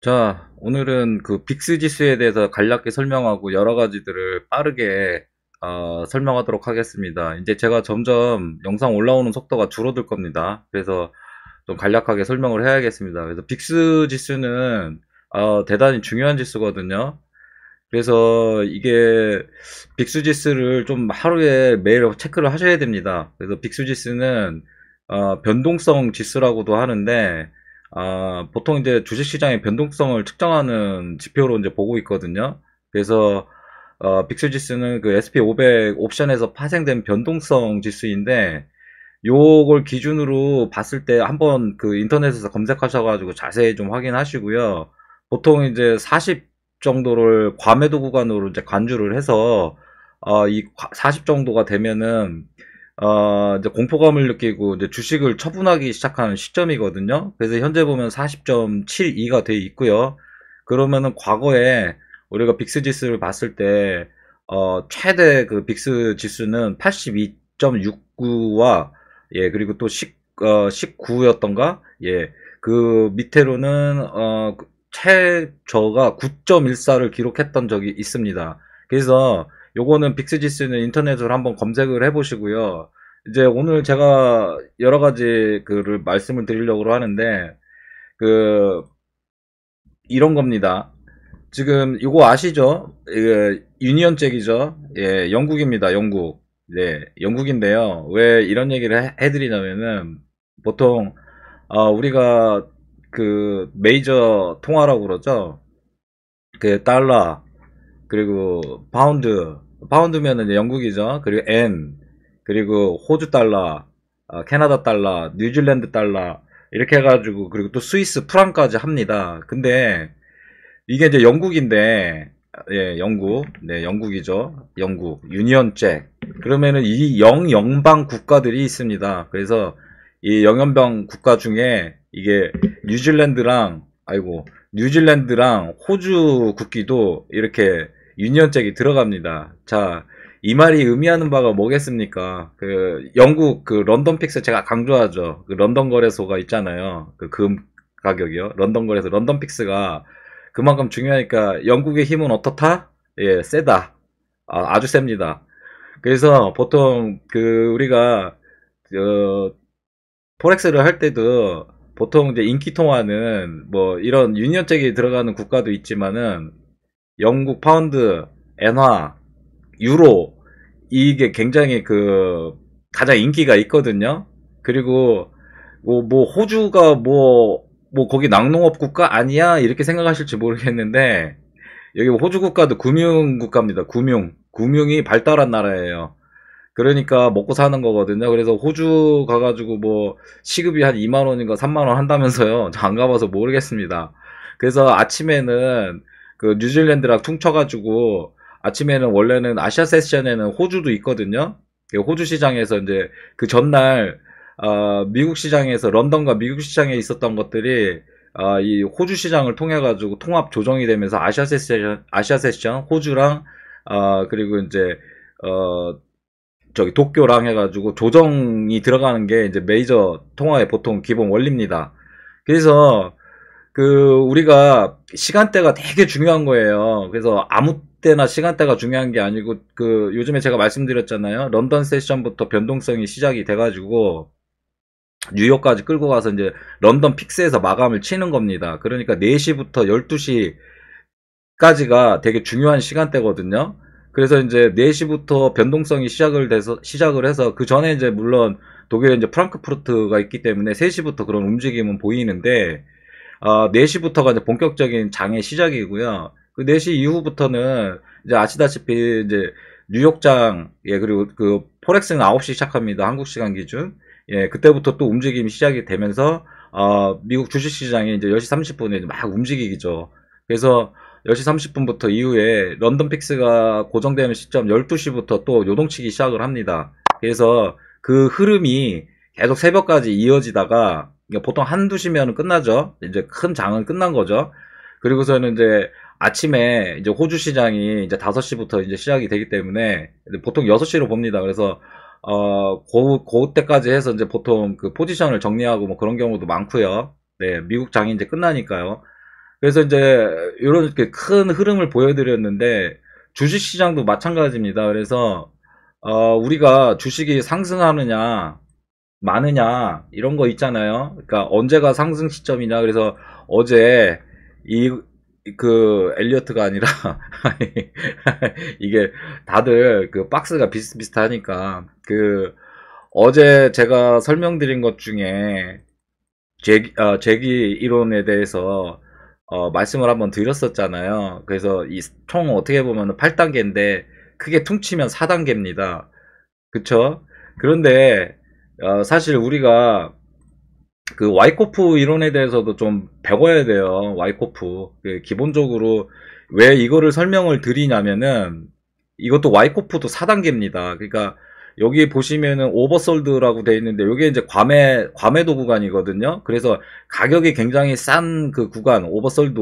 자, 오늘은 그 빅스 지수에 대해서 간략히 설명하고 여러 가지들을 빠르게 설명하도록 하겠습니다. 이제 제가 점점 영상 올라오는 속도가 줄어들 겁니다. 그래서 좀 간략하게 설명을 해야겠습니다. 그래서 빅스 지수는 대단히 중요한 지수거든요. 그래서 이게 빅스 지수를 좀 하루에 매일 체크를 하셔야 됩니다. 그래서 빅스 지수는 변동성 지수라고도 하는데 보통 이제 주식시장의 변동성을 측정하는 지표로 이제 보고 있거든요. 그래서 빅스 지수는 그 SP500 옵션에서 파생된 변동성 지수인데 요걸 기준으로 봤을 때 한번 그 인터넷에서 검색하셔가지고 자세히 좀 확인하시고요. 보통 이제 40 정도를 과매도 구간으로 이제 간주를 해서 이 40 정도가 되면은 이제 공포감을 느끼고 이제 주식을 처분하기 시작하는 시점이거든요. 그래서 현재 보면 40.72가 돼 있고요. 그러면은 과거에 우리가 빅스 지수를 봤을 때 최대 그 빅스 지수는 82.69와 예, 그리고 또 19였던가? 예. 그 밑으로는 최저가 9.14를 기록했던 적이 있습니다. 그래서 요거는 빅스 지수는 인터넷으로 한번 검색을 해 보시고요. 이제 오늘 제가 여러 가지 그를 말씀을 드리려고 하는데 그 이런 겁니다. 지금 이거 아시죠? 이게 유니언 잭이죠. 예, 영국입니다. 영국. 네, 영국인데요. 왜 이런 얘기를 해드리냐면은 보통 우리가 그 메이저 통화라고 그러죠. 그 달러 그리고 파운드면은 영국이죠. 그리고 엔 그리고 호주 달러, 캐나다 달러, 뉴질랜드 달러 이렇게 해가지고 그리고 또 스위스 프랑까지 합니다. 근데 이게 이제 영국인데, 예, 영국. 네, 영국이죠. 영국. 유니언 잭. 그러면은 이 영연방 국가들이 있습니다. 그래서 이 영연방 국가 중에 이게 뉴질랜드랑 호주 국기도 이렇게 유니언 잭이 들어갑니다. 자, 이 말이 의미하는 바가 뭐겠습니까? 그 영국 그 런던 픽스 제가 강조하죠. 그 런던 거래소가 있잖아요. 그 금 가격이요. 런던 거래소 런던 픽스가 그만큼 중요하니까 영국의 힘은 어떻다? 예, 세다. 아주 셉니다. 그래서 보통 그 우리가 그 포렉스를 할 때도 보통 이제 인기 통화는 뭐 이런 유니언잭이 들어가는 국가도 있지만은 영국 파운드, 엔화, 유로 이게 굉장히 그 가장 인기가 있거든요. 그리고 뭐 호주가 뭐 거기 낙농업 국가 아니야 이렇게 생각하실지 모르겠는데 여기 호주 국가도 금융 국가입니다. 금융이 발달한 나라예요. 그러니까 먹고 사는 거거든요. 그래서 호주 가가지고 뭐 시급이 한 2만 원인가 3만 원 한다면서요. 저 안 가봐서 모르겠습니다. 그래서 아침에는 그 뉴질랜드랑 퉁쳐가지고 아침에는 원래는 아시아 세션에는 호주도 있거든요. 그 호주 시장에서 이제 그 전날 미국 시장에서 런던과 미국 시장에 있었던 것들이 이 호주 시장을 통해 가지고 통합 조정이 되면서 아시아 세션 호주랑 그리고 이제 어 저기 도쿄랑 해가지고 조정이 들어가는 게 이제 메이저 통화의 보통 기본 원리입니다. 그래서 그 우리가 시간대가 되게 중요한 거예요. 그래서 아무 때나 시간대가 중요한 게 아니고 그 요즘에 제가 말씀드렸잖아요. 런던 세션부터 변동성이 시작이 돼가지고 뉴욕까지 끌고 가서 이제 런던 픽스에서 마감을 치는 겁니다. 그러니까 4시부터 12시까지가 되게 중요한 시간대거든요. 그래서 이제 4시부터 변동성이 시작을 해서 그 전에 이제 물론 독일에 이제 프랑크푸르트가 있기 때문에 3시부터 그런 움직임은 보이는데 4시부터가 이제 본격적인 장의 시작이고요. 그 4시 이후부터는 이제 아시다시피 이제 뉴욕장, 예, 그리고 그 포렉스는 9시 시작합니다. 한국 시간 기준. 예, 그때부터 또 움직임이 시작이 되면서 미국 주식시장이 이제 10시 30분에 막 움직이죠. 그래서 10시 30분부터 이후에 런던 픽스가 고정되는 시점 12시부터 또 요동치기 시작을 합니다. 그래서 그 흐름이 계속 새벽까지 이어지다가 보통 한두 시면 끝나죠. 이제 큰 장은 끝난 거죠. 그리고서는 이제 아침에 이제 호주 시장이 이제 5시부터 이제 시작이 되기 때문에 보통 6시로 봅니다. 그래서 그때까지 해서 이제 보통 그 포지션을 정리하고 뭐 그런 경우도 많고요. 네, 미국 장이 이제 끝나니까요. 그래서 이제 이렇게 큰 흐름을 보여드렸는데 주식시장도 마찬가지입니다. 그래서 우리가 주식이 상승하느냐 많으냐 이런 거 있잖아요. 그러니까 언제가 상승 시점이냐. 그래서 어제 이 그 엘리어트가 아니라 이게 다들 그 박스가 비슷비슷하니까 그 어제 제가 설명드린 것 중에 재기 이론에 대해서 말씀을 한번 드렸었잖아요. 그래서 이 총 어떻게 보면 8단계인데 크게 퉁치면 4단계입니다. 그쵸? 그런데 사실 우리가 그 와이코프 이론에 대해서도 좀 배워야 돼요. 와이코프. 기본적으로 왜 이거를 설명을 드리냐면은 이것도 와이코프도 4단계입니다. 그러니까 여기 보시면은 오버솔드라고 되어 있는데 이게 이제 과매도 구간이거든요. 그래서 가격이 굉장히 싼 그 구간 오버솔드,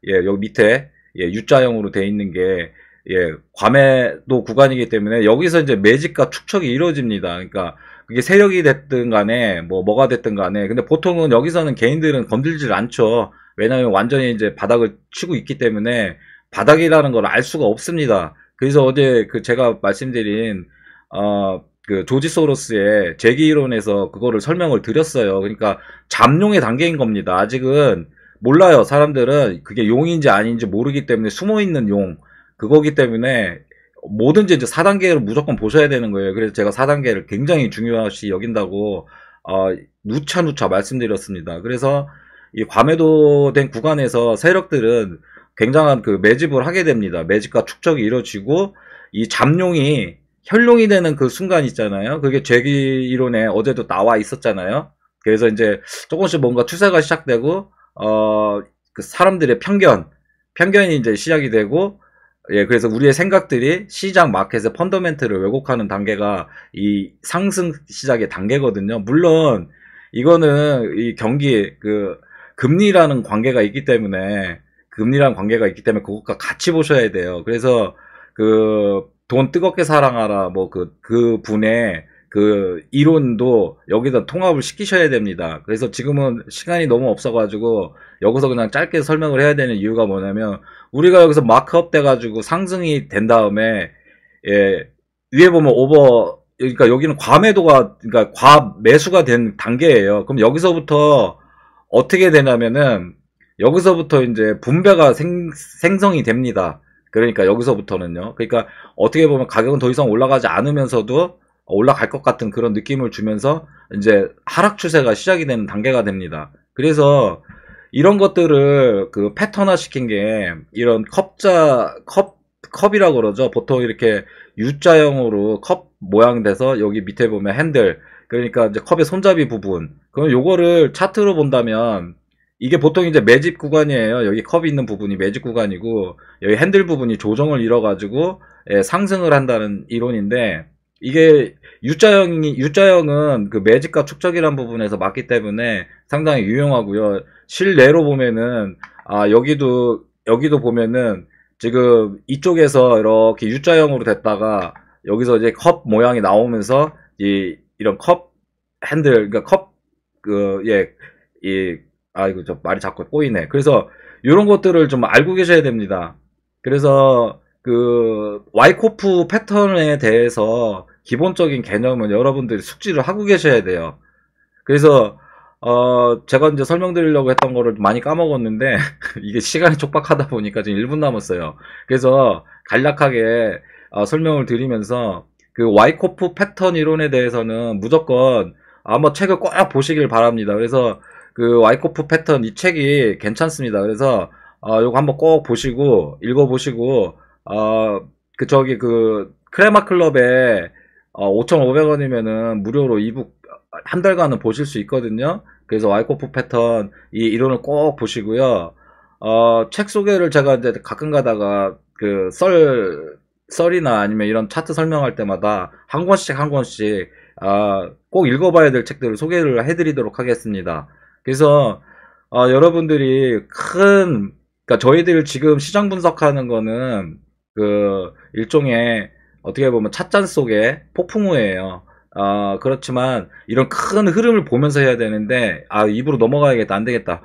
예, 여기 밑에, 예, U자형으로 되어 있는 게, 예, 과매도 구간이기 때문에 여기서 이제 매집과 축척이 이루어집니다. 그러니까 그게 세력이 됐든 간에 뭐가 됐든 간에, 근데 보통은 여기서는 개인들은 건들질 않죠. 왜냐하면 완전히 이제 바닥을 치고 있기 때문에 바닥이라는 걸 알 수가 없습니다. 그래서 어제 그 제가 말씀드린 그 조지 소로스의 재기 이론에서 그거를 설명을 드렸어요. 그러니까 잠룡의 단계인 겁니다. 아직은 몰라요. 사람들은 그게 용인지 아닌지 모르기 때문에 숨어 있는 용, 그거기 때문에 뭐든지 이제 4단계를 무조건 보셔야 되는 거예요. 그래서 제가 4단계를 굉장히 중요시 여긴다고 누차 말씀드렸습니다. 그래서 이 과매도된 구간에서 세력들은 굉장한 그 매집을 하게 됩니다. 매집과 축적이 이루어지고 이 잠룡이 혈룡이 되는 그 순간 있잖아요. 그게 재기 이론에 어제도 나와 있었잖아요. 그래서 이제 조금씩 뭔가 추세가 시작되고 그 사람들의 편견이 이제 시작이 되고, 예, 그래서 우리의 생각들이 시장 마켓의 펀더멘트를 왜곡하는 단계가 이 상승 시작의 단계거든요. 물론 이거는 이 경기 그 금리라는 관계가 있기 때문에 그것과 같이 보셔야 돼요. 그래서 그 돈 뜨겁게 사랑하라 뭐 그 분의 그 이론도 여기다 통합을 시키셔야 됩니다. 그래서 지금은 시간이 너무 없어가지고 여기서 그냥 짧게 설명을 해야 되는 이유가 뭐냐면, 우리가 여기서 마크업 돼가지고 상승이 된 다음에, 예, 위에 보면 그러니까 여기는 과매도가, 그러니까 과매수가 된 단계예요. 그럼 여기서부터 어떻게 되냐면은, 여기서부터 이제 분배가 생성이 됩니다. 그러니까 여기서부터는요. 그러니까 어떻게 보면 가격은 더 이상 올라가지 않으면서도 올라갈 것 같은 그런 느낌을 주면서 이제 하락 추세가 시작이 되는 단계가 됩니다. 그래서 이런 것들을 그 패턴화 시킨 게 이런 컵이라고 그러죠. 보통 이렇게 U자형으로 컵 모양 돼서 여기 밑에 보면 핸들, 그러니까 이제 컵의 손잡이 부분. 그럼 요거를 차트로 본다면 이게 보통 이제 매집 구간이에요. 여기 컵이 있는 부분이 매집 구간이고 여기 핸들 부분이 조정을 이뤄가지고, 예, 상승을 한다는 이론인데, 이게 U자형은 그 매집과 축적이란 부분에서 맞기 때문에 상당히 유용하고요. 실내로 보면은 여기도 보면은 지금 이쪽에서 이렇게 U자형으로 됐다가 여기서 이제 컵 모양이 나오면서 이런 컵 핸들, 그러니까 이거 저 말이 자꾸 꼬이네. 그래서 이런 것들을 좀 알고 계셔야 됩니다. 그래서 그 와이코프 패턴에 대해서 기본적인 개념은 여러분들이 숙지를 하고 계셔야 돼요. 그래서 제가 이제 설명드리려고 했던 거를 많이 까먹었는데 이게 시간이 촉박하다 보니까 지금 1분 남았어요. 그래서 간략하게 설명을 드리면서 그 와이코프 패턴 이론에 대해서는 무조건 한번 책을 꼭 보시길 바랍니다. 그래서 그 와이코프 패턴 이 책이 괜찮습니다. 그래서 요거 한번 꼭 보시고 읽어보시고, 그 크레마 클럽에 5,500원이면은 무료로 이북 한 달간은 보실 수 있거든요. 그래서 와이코프 패턴 이 이론을 꼭 보시고요. 책 소개를 제가 이제 가끔 가다가 그 썰이나 아니면 이런 차트 설명할 때마다 한 권씩 꼭 읽어봐야 될 책들을 소개를 해드리도록 하겠습니다. 그래서 여러분들이 그러니까 저희들 지금 시장 분석하는 거는 그 일종의 어떻게 보면 찻잔 속의 폭풍우예요. 그렇지만 이런 큰 흐름을 보면서 해야 되는데, 입으로 넘어가야겠다. 안 되겠다.